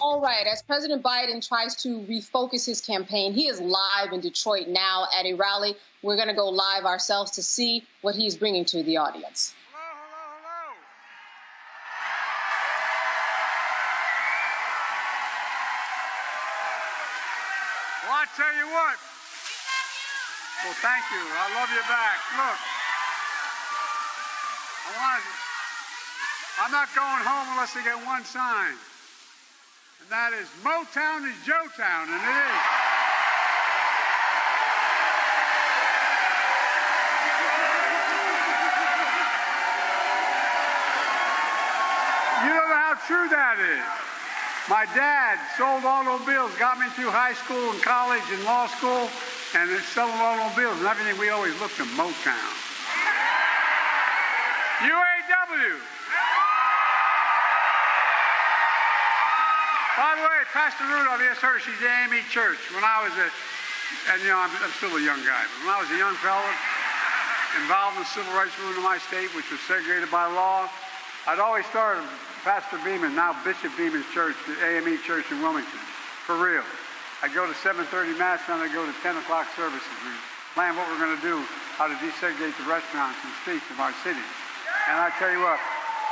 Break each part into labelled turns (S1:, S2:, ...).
S1: All right, as President Biden tries to refocus his campaign, he is live in Detroit now at a rally. We're going to go live ourselves to see what he's bringing to the audience.
S2: Hello. Well, I tell you what. Well, thank you. I love you back. Look, I'm not going home unless I get one sign. And that is Motown is Joetown, and it is. You don't know how true that is. My dad sold automobiles, got me through high school and college and law school, and it's selling automobiles and everything. We always looked at Motown. UAW. By the way, Pastor Rudolph, yes, her, she's at AME Church. When I was I'm still a young guy, but when I was a young fella, involved in the civil rights movement in my state, which was segregated by law, I'd always start Pastor Beeman, now Bishop Beeman's church, the AME Church in Wilmington, for real. I'd go to 7:30 Mass, and I'd go to 10 o'clock services. We plan what we're going to do, how to desegregate the restaurants and streets of our city. And I tell you what,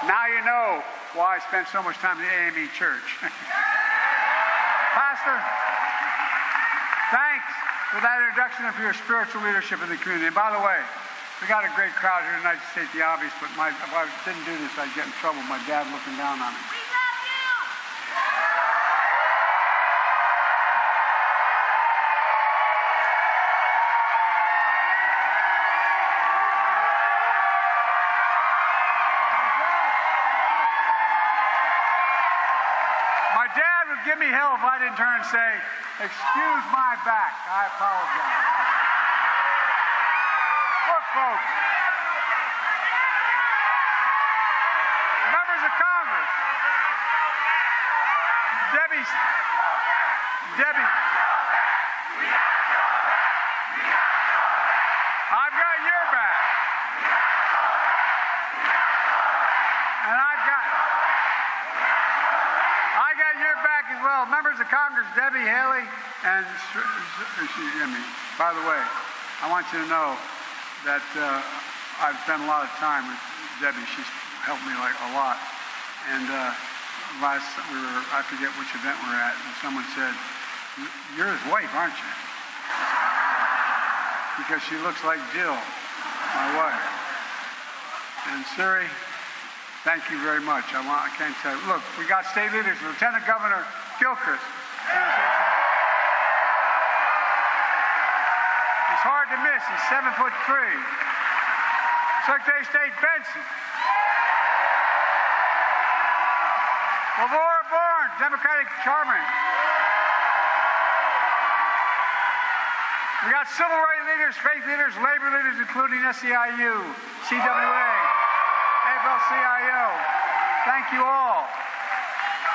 S2: now you know why I spent so much time in the AME Church. Pastor, thanks for that introduction and for your spiritual leadership in the community. And by the way, we got a great crowd here tonight to state the obvious, but if I didn't do this, I'd get in trouble. My dad looking down on me.
S3: We love you!
S2: My dad would give me hell if I didn't turn and say, "Excuse my back, I apologize." Look, folks, members of Congress, Debbie, I've got your back, and I got your back as well. Members of Congress, Debbie, Haley, and by the way, I want you to know that I've spent a lot of time with Debbie. She's helped me like a lot. And I forget which event we're at, and someone said, "You're his wife, aren't you?" Because she looks like Jill, my wife. And Siri, thank you very much. I can't tell you. Look, we got state leaders, Lieutenant Governor Gilchrist. He's hard to miss. He's 7'3". Secretary of State Benson. Laura Bourne, Democratic Chairman. We got civil rights leaders, faith leaders, labor leaders, including SEIU, CWA, AFL-CIO. Thank you all.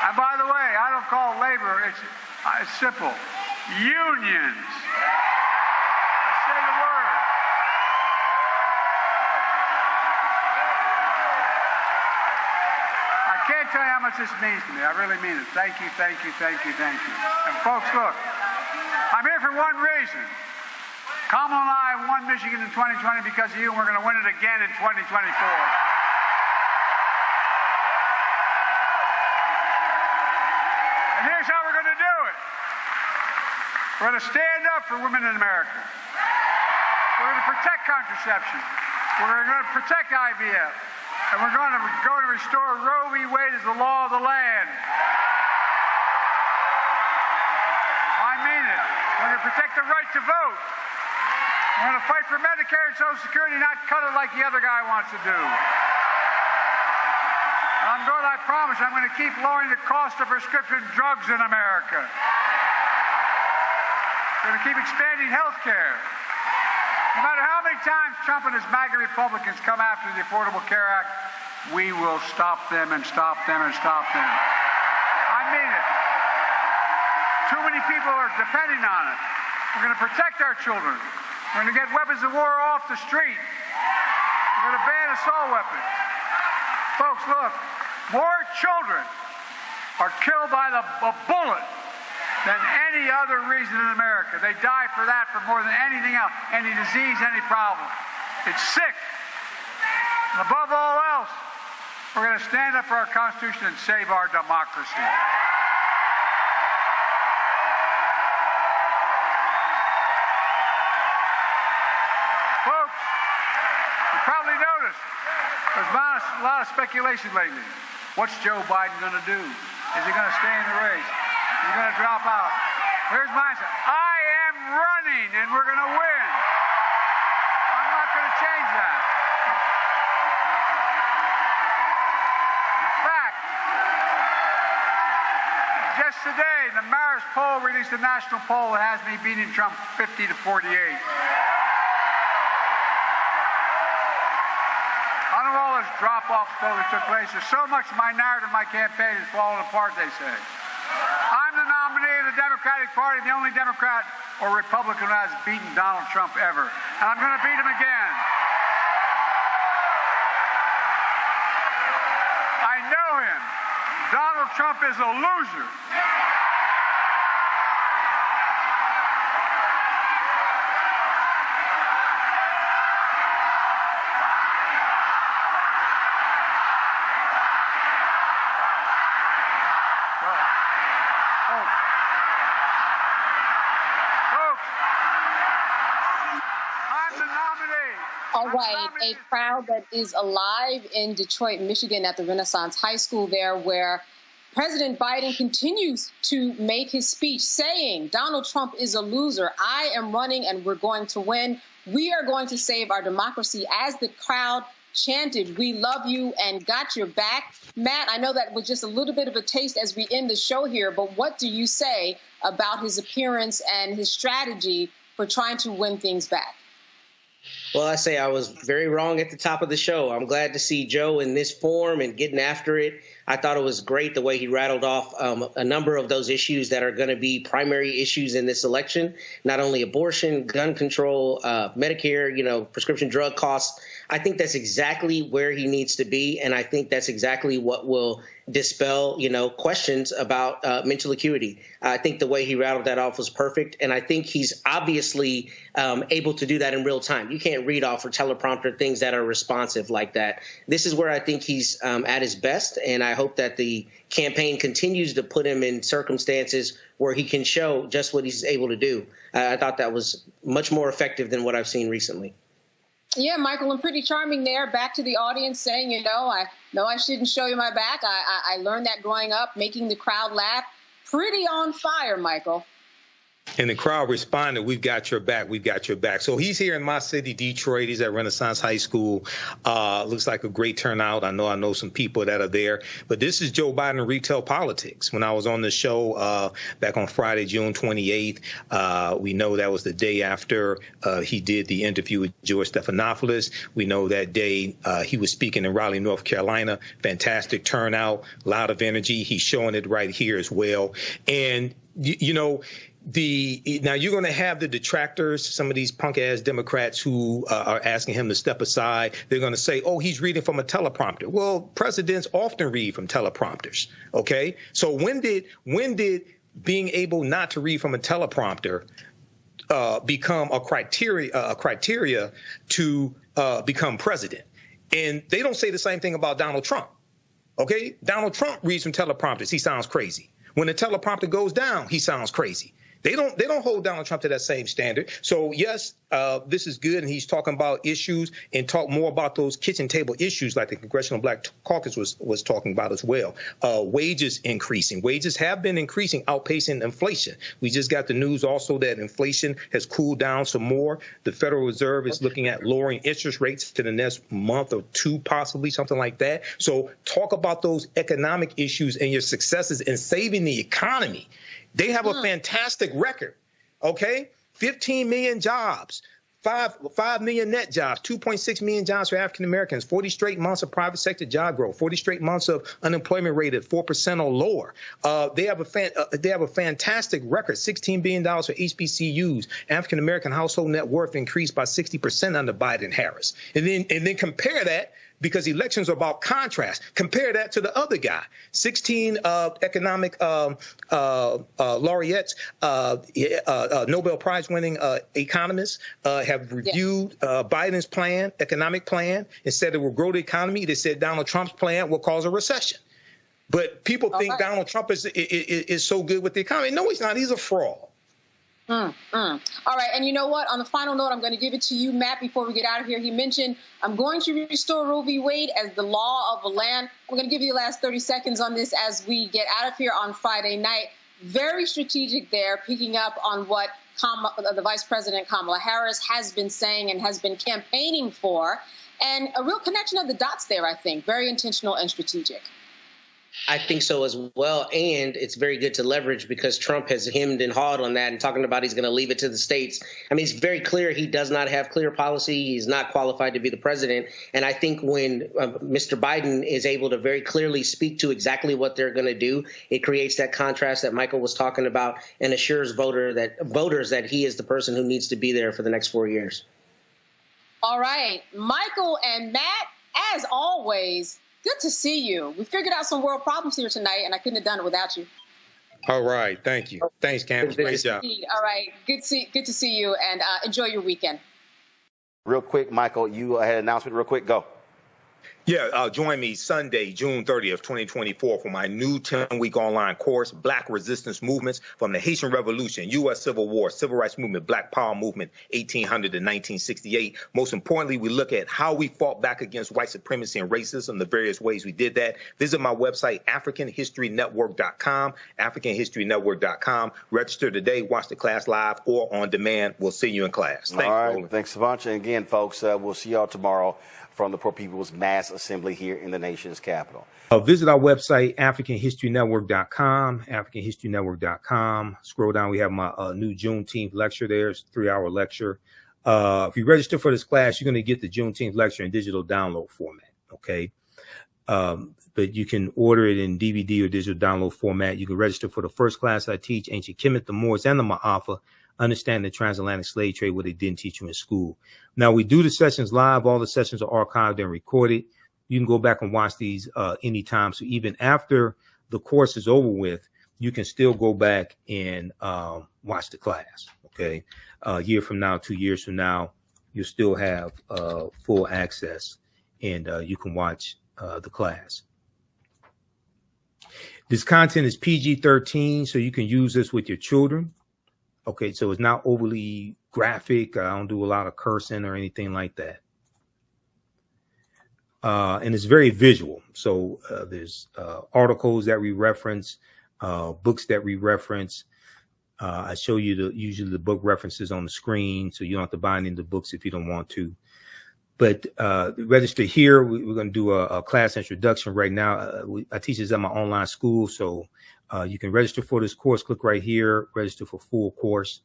S2: And by the way, I don't call labor, it's simple. Unions. I say the word. I can't tell you how much this means to me. I really mean it. Thank you, thank you, thank you, thank you. And folks, look, I'm here for one reason. Kamala and I won Michigan in 2020 because of you, and we're going to win it again in 2024. And here's how we're going to do it. We're going to stand up for women in America. We're going to protect contraception. We're going to protect IVF. And we're going to restore Roe v. Wade as the law of the land. I mean it. We're going to protect the right to vote. We're going to fight for Medicare and Social Security, not cut it like the other guy wants to do. And I promise I'm going to keep lowering the cost of prescription drugs in America. We're going to keep expanding health care. No matter how many times Trump and his MAGA Republicans come after the Affordable Care Act, we will stop them and stop them and stop them. I mean it. Too many people are depending on it. We're going to protect our children. We're going to get weapons of war off the street. We're going to ban assault weapons. Folks, look, more children are killed by a bullet than any other reason in America. They die for that for more than anything else, any disease, any problem. It's sick. And above all else, we're going to stand up for our Constitution and save our democracy. Folks, you probably noticed there's a lot of speculation lately. What's Joe Biden going to do? Is he going to stay in the race? Is he going to drop out? Here's my answer. I am running, and we're going to win. I'm not going to change that. In fact, just today, the Marist poll released a national poll that has me beating Trump 50 to 48. Under all this drop-off that took place, there's so much of my narrative, my campaign is falling apart, they say. I'm the nominee of the Democratic Party, the only Democrat or Republican who has beaten Donald Trump ever. And I'm going to beat him again. I know him. Donald Trump is a loser.
S1: All right, a crowd that is alive in Detroit, Michigan at the Renaissance High School there, where President Biden continues to make his speech saying Donald Trump is a loser. I am running and we're going to win. We are going to save our democracy. As the crowd chanted, "We love you and got your back." Matt, I know that was just a little bit of a taste as we end the show here, but what do you say about his appearance and his strategy for trying to win things back?
S3: Well, I say I was very wrong at the top of the show. I'm glad to see Joe in this form and getting after it. I thought it was great the way he rattled off a number of those issues that are going to be primary issues in this election, not only abortion, gun control, Medicare, prescription drug costs. I think that's exactly where he needs to be, and I think that's exactly what will dispel, questions about mental acuity. I think the way he rattled that off was perfect, and I think he's obviously able to do that in real time. You can't read off or teleprompter things that are responsive like that. This is where I think he's at his best, and I hope that the campaign continues to put him in circumstances where he can show just what he's able to do. I thought that was much more effective than what I've seen recently.
S1: Yeah, Michael, and pretty charming there. Back to the audience saying, I know I shouldn't show you my back. I learned that growing up, making the crowd laugh. Pretty on fire, Michael.
S4: And the crowd responded, "We've got your back. We've got your back." So he's here in my city, Detroit. He's at Renaissance High School. Looks like a great turnout. I know some people that are there. But this is Joe Biden in retail politics. When I was on the show back on Friday, June 28th, we know that was the day after he did the interview with George Stephanopoulos. We know that day he was speaking in Raleigh, North Carolina. Fantastic turnout, a lot of energy. He's showing it right here as well. And, now you're going to have the detractors, some of these punk-ass Democrats who are asking him to step aside. They're going to say, "Oh, he's reading from a teleprompter." Well, presidents often read from teleprompters. OK, so when did being able not to read from a teleprompter become a criteria to become president? And they don't say the same thing about Donald Trump. OK, Donald Trump reads from teleprompters. He sounds crazy. When the teleprompter goes down, he sounds crazy. They don't hold Donald Trump to that same standard. So, yes, this is good. And he's talking about issues and talk more about those kitchen table issues like the Congressional Black Caucus was talking about as well. Wages increasing. Wages have been increasing, outpacing inflation. We just got the news also that inflation has cooled down some more. The Federal Reserve is looking at lowering interest rates to the next month or two, possibly, something like that. So talk about those economic issues and your successes in saving the economy. They have a fantastic record, okay? 15 million jobs, 5 million net jobs, 2.6 million jobs for African Americans, 40 straight months of private sector job growth, 40 straight months of unemployment rate at 4% or lower. They have a fantastic record, $16 billion for HBCUs. African American household net worth increased by 60% under Biden-Harris. And then compare that because elections are about contrast. Compare that to the other guy. 16 economic laureates, Nobel Prize winning economists have reviewed Biden's plan, economic plan, and said it will grow the economy. They said Donald Trump's plan will cause a recession. But people think Donald Trump is so good with the economy. No, he's not. He's a fraud.
S1: All right. And you know what? On the final note, I'm going to give it to you, Matt, before we get out of here. He mentioned, I'm going to restore Roe v. Wade as the law of the land. I'm going to give you the last 30 seconds on this as we get out of here on Friday night. Very strategic there, picking up on what the Vice President Kamala Harris has been saying and has been campaigning for. And a real connection of the dots there, I think. Very intentional and strategic.
S3: I think so as well. And it's very good to leverage because Trump has hemmed and hawed on that and talking about he's going to leave it to the states. I mean, it's very clear he does not have clear policy. He's not qualified to be the president. And I think when Mr. Biden is able to very clearly speak to exactly what they're going to do, it creates that contrast that Michael was talking about and assures voters that he is the person who needs to be there for the next 4 years.
S1: All right. Michael and Matt, as always, good to see you. We figured out some world problems here tonight, and I couldn't have done it without you.
S4: All right. Thank you. Thanks, Candace. Great job.
S1: All right. Good to see you, and enjoy your weekend.
S5: Real quick, Michael, you had an announcement real quick. Go.
S4: Yeah, join me Sunday, June 30th, 2024 for my new 10-week online course, Black Resistance Movements from the Haitian Revolution, U.S. Civil War, Civil Rights Movement, Black Power Movement, 1800 to 1968. Most importantly, we look at how we fought back against white supremacy and racism, the various ways we did that. Visit my website, AfricanHistoryNetwork.com, AfricanHistoryNetwork.com. Register today, watch the class live or on demand. We'll see you in class. Thanks,
S5: all right,
S4: Roland.
S5: Thanks a bunch. And again, folks, we'll see y'all tomorrow from the Poor People's Mass Assembly here in the nation's capital.
S4: Visit our website, AfricanHistoryNetwork.com, AfricanHistoryNetwork.com. Scroll down. We have my new Juneteenth lecture there. It's a 3-hour lecture. If you register for this class, you're going to get the Juneteenth lecture in digital download format, okay? But you can order it in DVD or digital download format. You can register for the first class I teach, Ancient Kemet, the Moors, and the Ma'afa. Understand the transatlantic slave trade, what they didn't teach you in school. Now, we do the sessions live. All the sessions are archived and recorded. You can go back and watch these anytime. So even after the course is over with, you can still go back and watch the class, okay? A year from now, 2 years from now, you'll still have full access, and you can watch the class. This content is PG-13, so you can use this with your children. Okay, so it's not overly graphic. I don't do a lot of cursing or anything like that. And it's very visual. So there's articles that we reference, books that we reference. I show you usually the book references on the screen, so you don't have to buy any of the books if you don't want to. But register here. We're going to do a class introduction right now. I teach this at my online school, so you can register for this course. Click right here, register for full course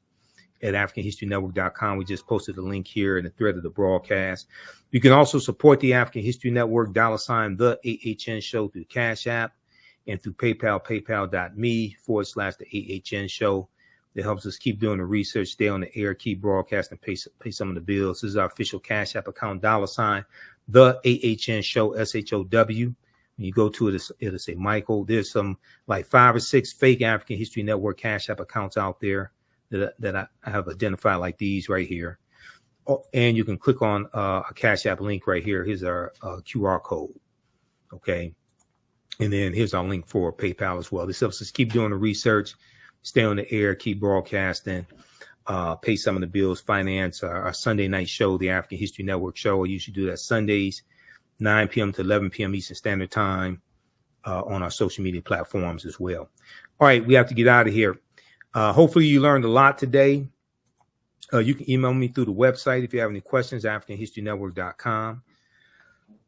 S4: at AfricanHistoryNetwork.com. We just posted a link here in the thread of the broadcast. You can also support the African History Network, $ the AHN show through Cash App and through PayPal, paypal.me/the AHN show. That helps us keep doing the research, stay on the air, keep broadcasting, pay some of the bills. This is our official Cash App account, $ the AHN show, SHOW. When you go to it, it'll say Michael. There's some like 5 or 6 fake African History Network Cash App accounts out there that I have identified, like these right here. Oh, and you can click on a Cash App link right here. Here's our QR code. Okay. And then here's our link for PayPal as well. This helps us keep doing the research, stay on the air, keep broadcasting, pay some of the bills, finance our Sunday night show, the African History Network show. I usually do that Sundays, 9 p.m. to 11 p.m. Eastern Standard Time on our social media platforms as well. All right, we have to get out of here. Hopefully you learned a lot today. You can email me through the website if you have any questions, AfricanHistoryNetwork.com.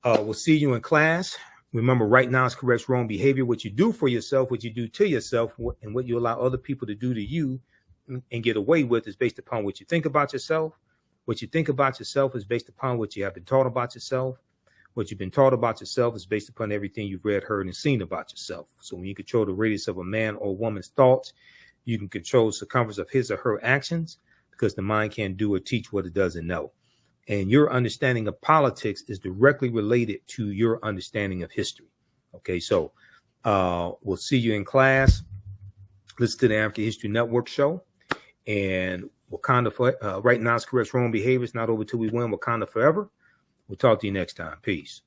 S4: We'll see you in class. Remember, right now is correct wrong behavior. What you do for yourself, what you do to yourself, and what you allow other people to do to you and get away with is based upon what you think about yourself. What you think about yourself is based upon what you have been taught about yourself. What you've been taught about yourself is based upon everything you've read, heard, and seen about yourself. So when you control the radius of a man or woman's thoughts, you can control the circumference of his or her actions, because the mind can't do or teach what it doesn't know. And your understanding of politics is directly related to your understanding of history. Okay, so we'll see you in class. Listen to the African History Network show. And Wakanda for right now, corrects wrong behaviors, not over till we win. Wakanda forever. We'll talk to you next time. Peace.